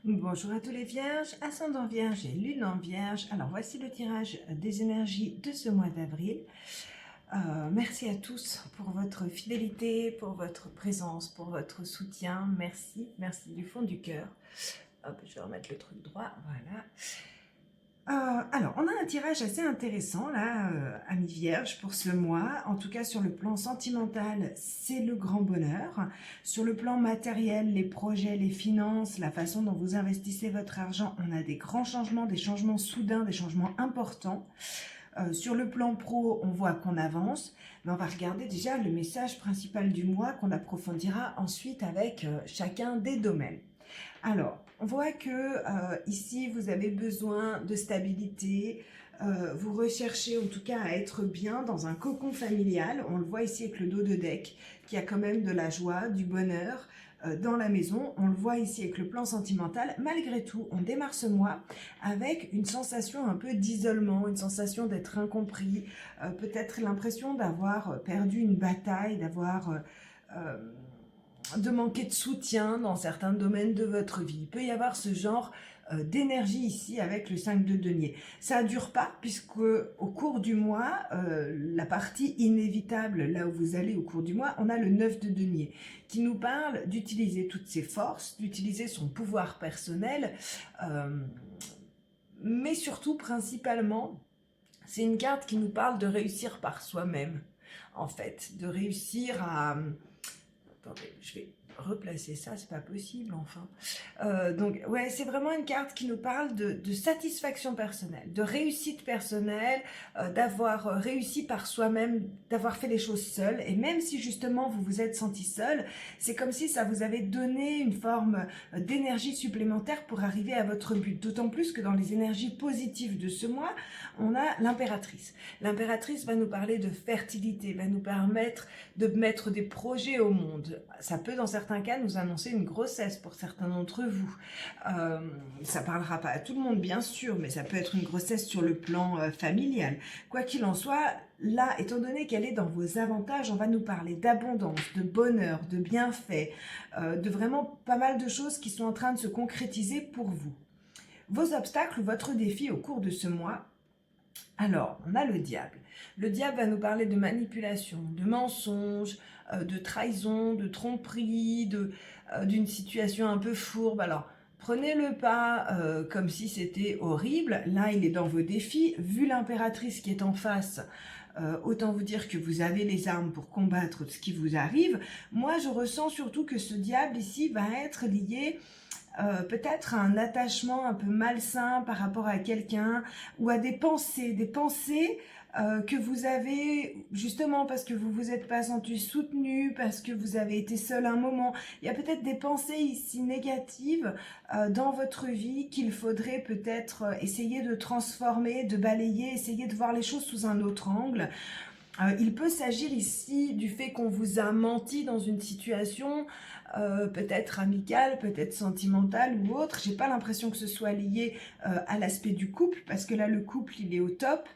Bonjour à tous les vierges, ascendant vierge et lune en vierge. Alors voici le tirage des énergies de ce mois d'avril. Merci à tous pour votre fidélité, pour votre présence, pour votre soutien. Merci, merci du fond du cœur. Hop, je vais remettre le truc droit, voilà. Alors, on a un tirage assez intéressant là, amis vierges, pour ce mois. En tout cas, sur le plan sentimental, c'est le grand bonheur. Sur le plan matériel, les projets, les finances, la façon dont vous investissez votre argent, on a des grands changements, des changements soudains, des changements importants. Sur le plan pro, on voit qu'on avance, mais on va regarder déjà le message principal du mois qu'on approfondira ensuite avec chacun des domaines. Alors, on voit que ici, vous avez besoin de stabilité, vous recherchez en tout cas à être bien dans un cocon familial. On le voit ici avec le dos de deck, qui a quand même de la joie, du bonheur dans la maison. On le voit ici avec le plan sentimental. Malgré tout, on démarre ce mois avec une sensation un peu d'isolement, une sensation d'être incompris, peut-être l'impression d'avoir perdu une bataille, de manquer de soutien dans certains domaines de votre vie. Il peut y avoir ce genre d'énergie ici avec le 5 de denier. Ça ne dure pas puisque au cours du mois, la partie inévitable, là où vous allez au cours du mois, on a le 9 de denier qui nous parle d'utiliser toutes ses forces, d'utiliser son pouvoir personnel, mais surtout, principalement, c'est une carte qui nous parle de réussir par soi-même, en fait, de réussir à... Attendez, je vais replacer ça, c'est pas possible, enfin. Donc, ouais, c'est vraiment une carte qui nous parle de satisfaction personnelle, de réussite personnelle, d'avoir réussi par soi-même, d'avoir fait les choses seul. Et même si justement vous vous êtes senti seul, c'est comme si ça vous avait donné une forme d'énergie supplémentaire pour arriver à votre but. D'autant plus que dans les énergies positives de ce mois, on a l'impératrice. L'impératrice va nous parler de fertilité, va nous permettre de mettre des projets au monde. Ça peut dans certains cas nous annoncer une grossesse pour certains d'entre vous. Ça parlera pas à tout le monde bien sûr, mais ça peut être une grossesse sur le plan familial. Quoi qu'il en soit, là, étant donné qu'elle est dans vos avantages, on va nous parler d'abondance, de bonheur, de bienfaits, de vraiment pas mal de choses qui sont en train de se concrétiser pour vous. Vos obstacles ou votre défi au cours de ce mois. Alors, on a le diable. Le diable va nous parler de manipulation, de mensonges, de trahison, de tromperie, d'une situation un peu fourbe. Alors, prenez-le pas comme si c'était horrible. Là, il est dans vos défis. Vu l'impératrice qui est en face, autant vous dire que vous avez les armes pour combattre ce qui vous arrive. Moi, je ressens surtout que ce diable ici va être lié peut-être à un attachement un peu malsain par rapport à quelqu'un ou à des pensées que vous avez justement parce que vous vous êtes pas senti soutenu, parce que vous avez été seul un moment. Il y a peut-être des pensées ici négatives dans votre vie qu'il faudrait peut-être essayer de transformer, de balayer, essayer de voir les choses sous un autre angle. Il peut s'agir ici du fait qu'on vous a menti dans une situation, peut-être amicale, peut-être sentimentale ou autre. J'ai pas l'impression que ce soit lié à l'aspect du couple, parce que là, le couple, il est au top.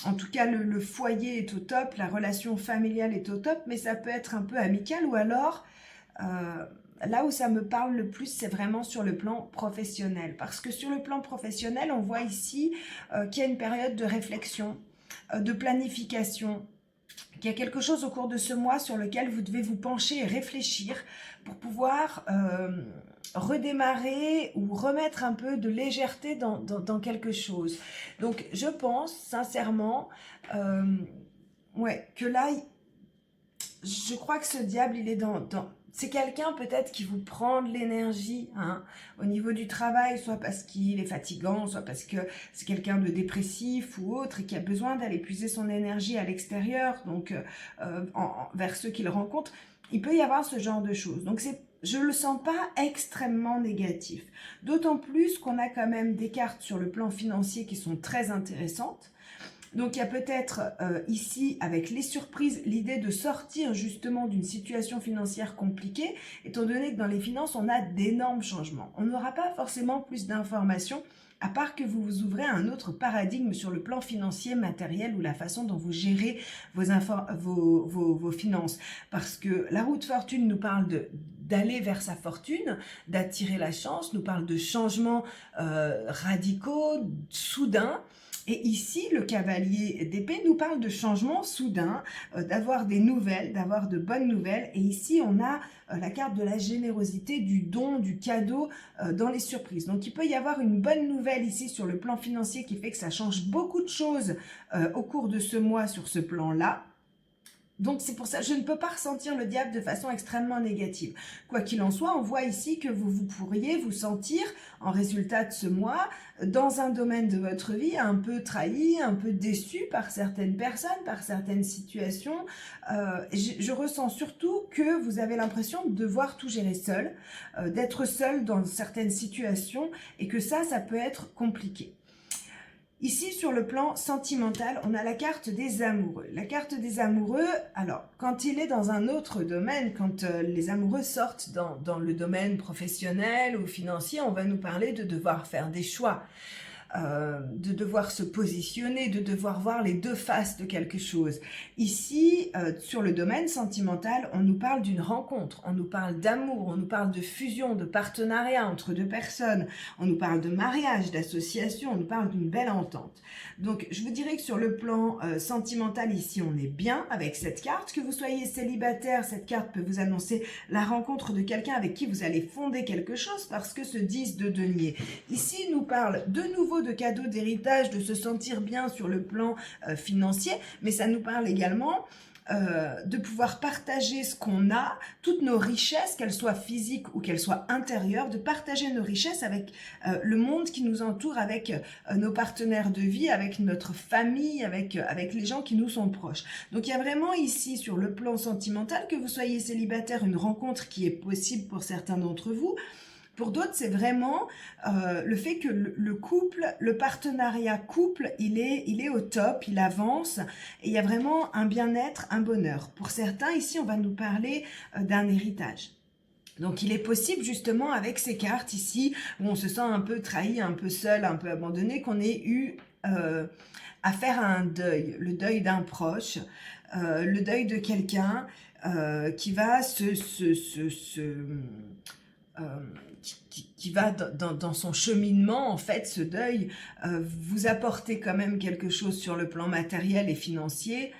En tout cas, le foyer est au top, la relation familiale est au top, mais ça peut être un peu amical ou alors... là où ça me parle le plus, c'est vraiment sur le plan professionnel. Parce que sur le plan professionnel, on voit ici qu'il y a une période de réflexion, de planification, qu'il y a quelque chose au cours de ce mois sur lequel vous devez vous pencher et réfléchir pour pouvoir redémarrer ou remettre un peu de légèreté dans quelque chose. Donc je pense sincèrement ouais, que là, je crois que ce diable, il est c'est quelqu'un peut-être qui vous prend de l'énergie hein, au niveau du travail, soit parce qu'il est fatigant, soit parce que c'est quelqu'un de dépressif ou autre et qui a besoin d'aller puiser son énergie à l'extérieur, donc vers ceux qu'il rencontre. Il peut y avoir ce genre de choses. Donc je le sens pas extrêmement négatif. D'autant plus qu'on a quand même des cartes sur le plan financier qui sont très intéressantes. Donc il y a peut-être ici, avec les surprises, l'idée de sortir justement d'une situation financière compliquée, étant donné que dans les finances, on a d'énormes changements. On n'aura pas forcément plus d'informations, à part que vous vous ouvrez à un autre paradigme sur le plan financier, matériel ou la façon dont vous gérez vos finances. Parce que la roue de fortune nous parle d'aller vers sa fortune, d'attirer la chance, nous parle de changements radicaux, soudains. Et ici, le cavalier d'épée nous parle de changements soudains, d'avoir des nouvelles, d'avoir de bonnes nouvelles. Et ici, on a la carte de la générosité, du don, du cadeau dans les surprises. Donc, il peut y avoir une bonne nouvelle ici sur le plan financier qui fait que ça change beaucoup de choses au cours de ce mois sur ce plan-là. Donc c'est pour ça que je ne peux pas ressentir le diable de façon extrêmement négative. Quoi qu'il en soit, on voit ici que vous pourriez vous sentir, en résultat de ce mois, dans un domaine de votre vie, un peu trahi, un peu déçu par certaines personnes, par certaines situations. Je ressens surtout que vous avez l'impression de devoir tout gérer seul, d'être seul dans certaines situations, et que ça peut être compliqué. Ici, sur le plan sentimental, on a la carte des amoureux. La carte des amoureux, alors, quand il est dans un autre domaine, quand les amoureux sortent dans le domaine professionnel ou financier, on va nous parler de devoir faire des choix, de devoir se positionner, de devoir voir les deux faces de quelque chose. Ici, sur le domaine sentimental, on nous parle d'une rencontre, on nous parle d'amour, on nous parle de fusion, de partenariat entre deux personnes, on nous parle de mariage, d'association, on nous parle d'une belle entente. Donc, je vous dirais que sur le plan sentimental, ici, on est bien avec cette carte. Que vous soyez célibataire, cette carte peut vous annoncer la rencontre de quelqu'un avec qui vous allez fonder quelque chose, parce que ce 10 de denier, ici, nous parle de nouveau de cadeaux d'héritage, de se sentir bien sur le plan financier, mais ça nous parle également de pouvoir partager ce qu'on a, toutes nos richesses, qu'elles soient physiques ou qu'elles soient intérieures, de partager nos richesses avec le monde qui nous entoure, avec nos partenaires de vie, avec notre famille, avec les gens qui nous sont proches. Donc il y a vraiment ici, sur le plan sentimental, que vous soyez célibataire, une rencontre qui est possible pour certains d'entre vous. Pour d'autres, c'est vraiment le fait que le couple, le partenariat couple, il est au top, il avance, et il y a vraiment un bien-être, un bonheur. Pour certains, ici, on va nous parler d'un héritage. Donc il est possible justement avec ces cartes ici, où on se sent un peu trahi, un peu seul, un peu abandonné, qu'on ait eu à faire un deuil, le deuil d'un proche, le deuil de quelqu'un qui va qui va dans son cheminement, en fait, ce deuil, vous apporter quand même quelque chose sur le plan matériel et financier,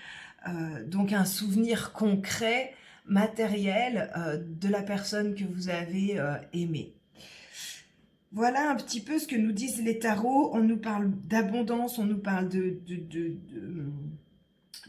donc un souvenir concret, matériel, de la personne que vous avez aimée. Voilà un petit peu ce que nous disent les tarots. On nous parle d'abondance, on nous parle de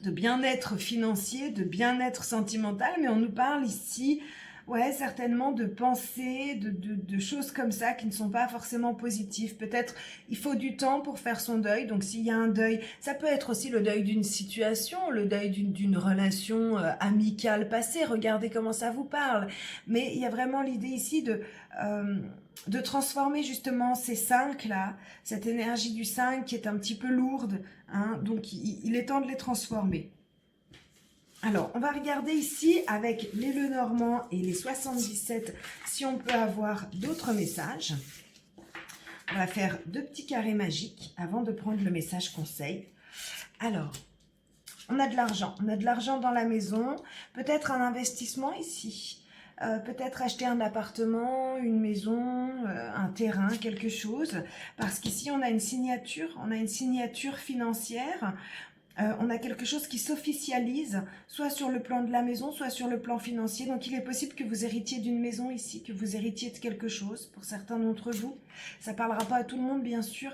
bien-être financier, de bien-être sentimental, mais on nous parle ici, ouais, certainement de pensées, de choses comme ça qui ne sont pas forcément positives. Peut-être il faut du temps pour faire son deuil, donc s'il y a un deuil, ça peut être aussi le deuil d'une situation, le deuil d'une relation amicale passée, regardez comment ça vous parle. Mais il y a vraiment l'idée ici de transformer justement ces 5 là, cette énergie du 5 qui est un petit peu lourde, hein, donc il est temps de les transformer. Alors, on va regarder ici avec les Lenormand et les 77 si on peut avoir d'autres messages. On va faire 2 petits carrés magiques avant de prendre le message conseil. Alors, on a de l'argent dans la maison, peut-être un investissement ici. Peut-être acheter un appartement, une maison, un terrain, quelque chose, parce qu'ici on a une signature financière, on a quelque chose qui s'officialise, soit sur le plan de la maison, soit sur le plan financier. Donc il est possible que vous héritiez d'une maison ici, que vous héritiez de quelque chose pour certains d'entre vous. Ça ne parlera pas à tout le monde bien sûr.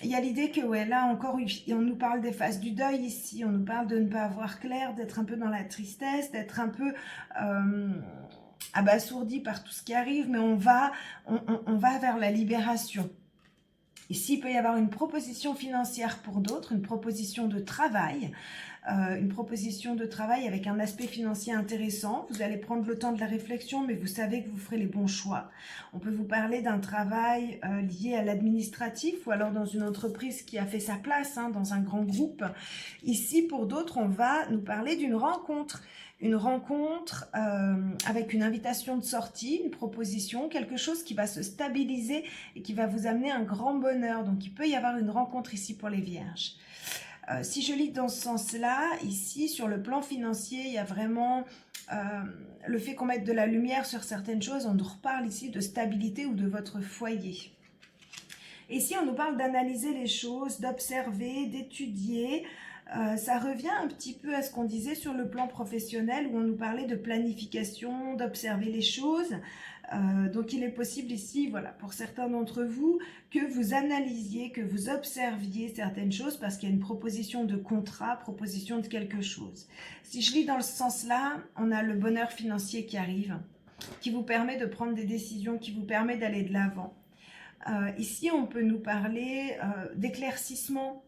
Il y a l'idée que, ouais, là encore, on nous parle des phases du deuil ici, on nous parle de ne pas avoir clair, d'être un peu dans la tristesse, d'être un peu abasourdi par tout ce qui arrive, mais on va vers la libération. Ici, il peut y avoir une proposition financière pour d'autres, une proposition de travail avec un aspect financier intéressant. Vous allez prendre le temps de la réflexion, mais vous savez que vous ferez les bons choix. On peut vous parler d'un travail lié à l'administratif ou alors dans une entreprise qui a fait sa place, hein, dans un grand groupe. Ici, pour d'autres, on va nous parler d'une rencontre. Une rencontre avec une invitation de sortie, une proposition, quelque chose qui va se stabiliser et qui va vous amener un grand bonheur. Donc, il peut y avoir une rencontre ici pour les vierges. Si je lis dans ce sens-là, ici, sur le plan financier, il y a vraiment le fait qu'on mette de la lumière sur certaines choses, on nous reparle ici de stabilité ou de votre foyer. Et si on nous parle d'analyser les choses, d'observer, d'étudier, ça revient un petit peu à ce qu'on disait sur le plan professionnel où on nous parlait de planification, d'observer les choses. Donc il est possible ici, voilà, pour certains d'entre vous, que vous analysiez, que vous observiez certaines choses parce qu'il y a une proposition de contrat, proposition de quelque chose. Si je lis dans ce sens-là, on a le bonheur financier qui arrive, qui vous permet de prendre des décisions, qui vous permet d'aller de l'avant. Ici, on peut nous parler d'éclaircissements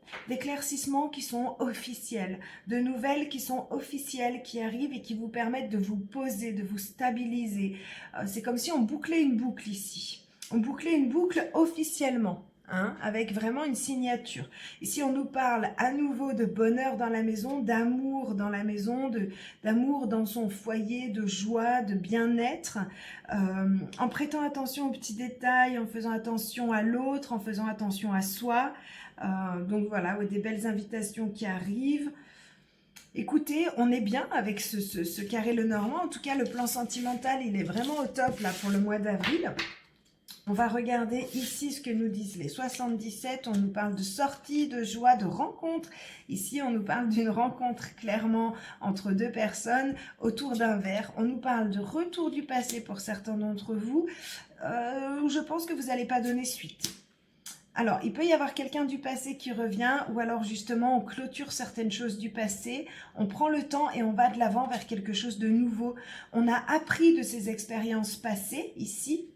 qui sont officiels, de nouvelles qui sont officielles, qui arrivent et qui vous permettent de vous poser, de vous stabiliser. C'est comme si on bouclait une boucle ici. On bouclait une boucle officiellement. Hein, avec vraiment une signature. Ici, on nous parle à nouveau de bonheur dans la maison, d'amour dans la maison, d'amour dans son foyer, de joie, de bien-être, en prêtant attention aux petits détails, en faisant attention à l'autre, en faisant attention à soi. Donc voilà, des belles invitations qui arrivent. Écoutez, on est bien avec ce carré le normand. En tout cas, le plan sentimental, il est vraiment au top là pour le mois d'avril. On va regarder ici ce que nous disent les 77. On nous parle de sortie, de joie, de rencontre. Ici, on nous parle d'une rencontre clairement entre deux personnes autour d'un verre. On nous parle de retour du passé pour certains d'entre vous. Je pense que vous n'allez pas donner suite. Alors, il peut y avoir quelqu'un du passé qui revient ou alors justement on clôture certaines choses du passé, on prend le temps et on va de l'avant vers quelque chose de nouveau. On a appris de ces expériences passées ici.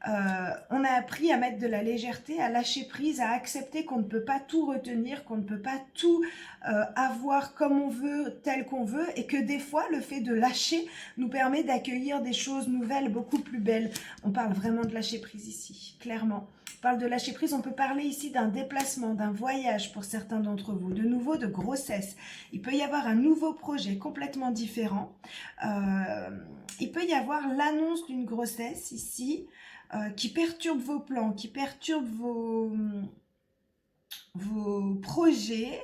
On a appris à mettre de la légèreté, à lâcher prise, à accepter qu'on ne peut pas tout retenir, qu'on ne peut pas tout avoir comme on veut, tel qu'on veut, et que des fois, le fait de lâcher nous permet d'accueillir des choses nouvelles, beaucoup plus belles. On parle vraiment de lâcher prise ici, clairement. On parle de lâcher prise, on peut parler ici d'un déplacement, d'un voyage pour certains d'entre vous, de nouveau de grossesse. Il peut y avoir un nouveau projet complètement différent. Il peut y avoir l'annonce d'une grossesse ici, qui perturbe vos plans, qui perturbe vos projets.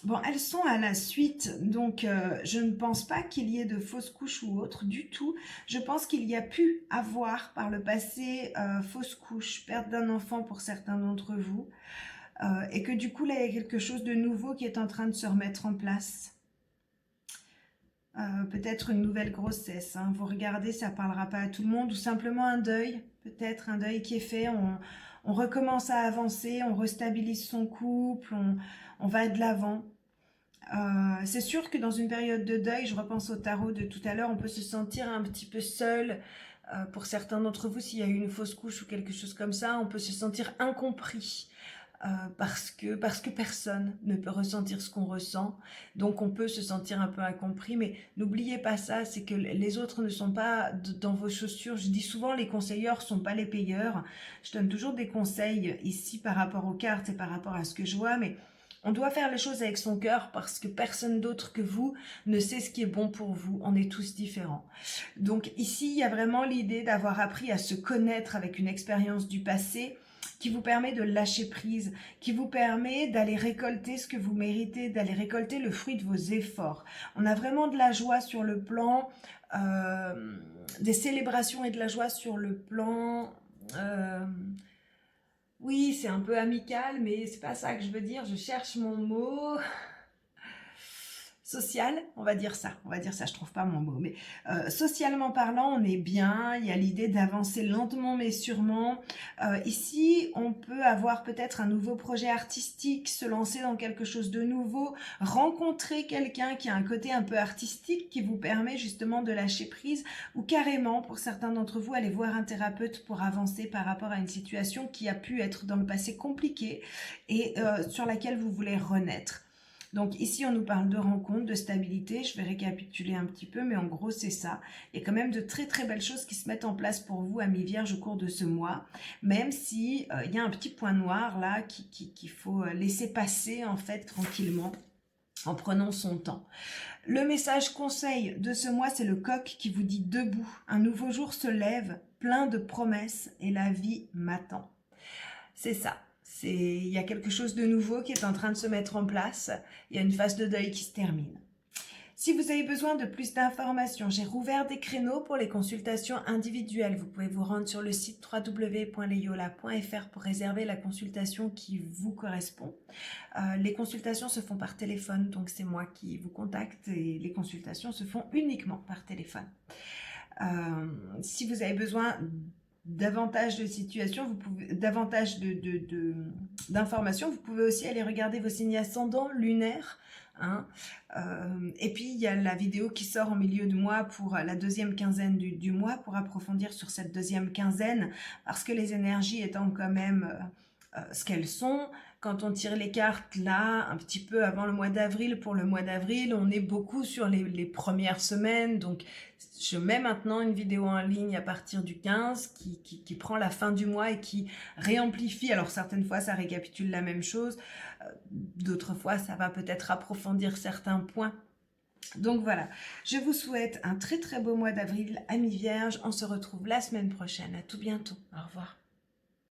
Bon, elles sont à la suite, donc je ne pense pas qu'il y ait de fausses couches ou autre du tout. Je pense qu'il y a pu avoir par le passé fausses couches, perte d'un enfant pour certains d'entre vous, et que du coup là il y a quelque chose de nouveau qui est en train de se remettre en place. Peut-être une nouvelle grossesse, hein. Vous regardez, ça ne parlera pas à tout le monde, ou simplement un deuil, peut-être un deuil qui est fait, on recommence à avancer, on restabilise son couple, on va de l'avant. C'est sûr que dans une période de deuil, je repense au tarot de tout à l'heure, on peut se sentir un petit peu seul. Pour certains d'entre vous, s'il y a eu une fausse couche ou quelque chose comme ça, on peut se sentir incompris. Parce que personne ne peut ressentir ce qu'on ressent, donc on peut se sentir un peu incompris, mais n'oubliez pas ça, c'est que les autres ne sont pas dans vos chaussures. Je dis souvent les conseilleurs ne sont pas les payeurs. Je donne toujours des conseils ici par rapport aux cartes et par rapport à ce que je vois, mais on doit faire les choses avec son cœur parce que personne d'autre que vous ne sait ce qui est bon pour vous. On est tous différents. Donc ici, il y a vraiment l'idée d'avoir appris à se connaître avec une expérience du passé qui vous permet de lâcher prise, qui vous permet d'aller récolter ce que vous méritez, d'aller récolter le fruit de vos efforts. On a vraiment de la joie sur le plan des célébrations et de la joie sur le plan... oui, c'est un peu amical, mais c'est pas ça que je veux dire. Je cherche mon mot... social, on va dire ça, je trouve pas mon mot, mais socialement parlant, on est bien, il y a l'idée d'avancer lentement mais sûrement. Ici, on peut avoir peut-être un nouveau projet artistique, se lancer dans quelque chose de nouveau, rencontrer quelqu'un qui a un côté un peu artistique qui vous permet justement de lâcher prise, ou carrément, pour certains d'entre vous, aller voir un thérapeute pour avancer par rapport à une situation qui a pu être dans le passé compliquée et sur laquelle vous voulez renaître. Donc ici, on nous parle de rencontre, de stabilité. Je vais récapituler un petit peu, mais en gros, c'est ça. Il y a quand même de très très belles choses qui se mettent en place pour vous, amis vierges, au cours de ce mois. Même si il y a un petit point noir là qu'il faut laisser passer en fait tranquillement en prenant son temps. Le message conseil de ce mois, c'est le coq qui vous dit debout. Un nouveau jour se lève, plein de promesses et la vie m'attend. C'est ça. Il y a quelque chose de nouveau qui est en train de se mettre en place. Il y a une phase de deuil qui se termine. Si vous avez besoin de plus d'informations, j'ai rouvert des créneaux pour les consultations individuelles. Vous pouvez vous rendre sur le site www.leyola.fr pour réserver la consultation qui vous correspond. Les consultations se font par téléphone, donc c'est moi qui vous contacte et les consultations se font uniquement par téléphone. Si vous avez besoin davantage de situations, davantage d'informations, vous pouvez aussi aller regarder vos signes ascendants lunaires. Hein. Et puis il y a la vidéo qui sort en milieu de mois pour la deuxième quinzaine du mois pour approfondir sur cette deuxième quinzaine parce que les énergies étant quand même ce qu'elles sont, quand on tire les cartes là un petit peu avant le mois d'avril, pour le mois d'avril on est beaucoup sur les premières semaines, donc je mets maintenant une vidéo en ligne à partir du 15 qui prend la fin du mois et qui réamplifie. Alors certaines fois ça récapitule la même chose, d'autres fois ça va peut-être approfondir certains points. Donc voilà, je vous souhaite un très très beau mois d'avril, amis vierges. On se retrouve la semaine prochaine. À tout bientôt. Au revoir.